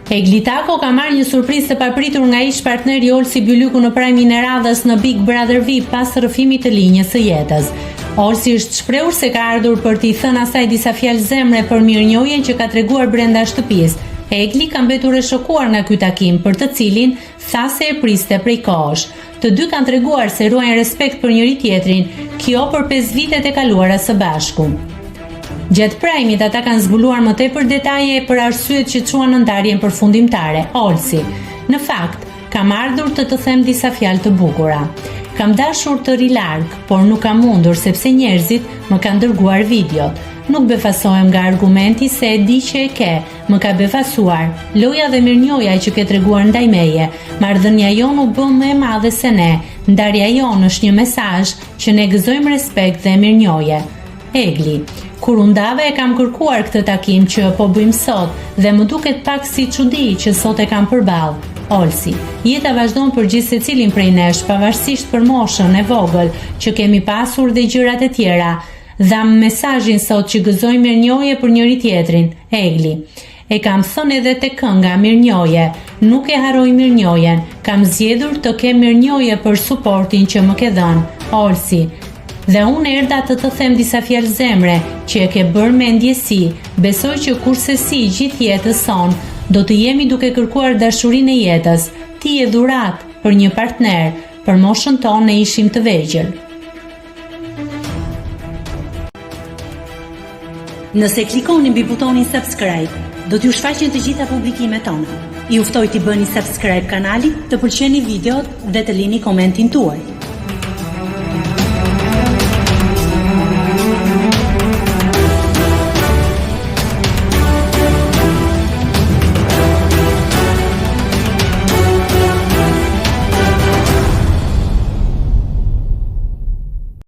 Eglitako ka marrë një surprizë të papritur nga ish partneri Olsi Bylyku në prajmin e radhës në Big Brother VIP pas rrëfimit të linjës së jetës. Olsi është shprehur se ka ardhur për t'i thënë asaj disa fjalë zemre për mirënjohjen që ka treguar brenda shtëpisë. Egli ka mbetur e shokuar nga ky takim, për të cilin tha se e priste prej kohësh. Të dy kanë treguar se ruajnë respekt për njëri tjetrin, kjo për 5 vitet e kaluara së bashku. Gjatë prajmit ata kanë zbuluar më tepër detaje për arsyet që çuan në ndarjen përfundimtare. Olsi: "Në fakt, kam ardhur të them disa fjalë të bukura. Kam dashur të ri larg, por nuk kam mundur sepse njerëzit më kanë dërguar videot. Nuk befasohem nga argumenti se e di që e ke, më ka befasuar loja dhe mirënjohja që ke treguar ndaj meje. Marrëdhënia jonë u bë më e madhe se ne. Ndarja jonë është një mesazh që ne gëzojmë respekt dhe mirënjohje." Egli: "Kur u ndave e kam kërkuar këtë takim që po bëjmë sot dhe më duket pak si çudi që sot e kam përballë." Olsi: "Jeta vazhdon për gjithë secilin prej nesh, pavarësisht për moshën e vogël që kemi pasur dhe gjërat e tjera. Dham mesazhin sot që gëzojmë mirënjohje për njëri tjetrin." Egli: "E kam thënë edhe te kënga mirënjohje, nuk e harroj mirënjohjen. Kam zgjedhur të kem mirënjohje për suportin që më ke dhënë." Olsi: "Dhe unë erdha të them disa fjalë zemre që e ke bërë me ndjesi. Besoj që kurse si gjithë jetës son, do të jemi duke kërkuar dashurinë e jetës. Ti je dhuratë për një partner, për moshën tonë ne ishim të vegjël." Nëse klikoni mbi butonin subscribe, do t'ju shfaqen të gjitha publikimet tona. Ju ftoj t'i bëni subscribe kanalit, të pëlqeni videot dhe të lini komentin tuaj.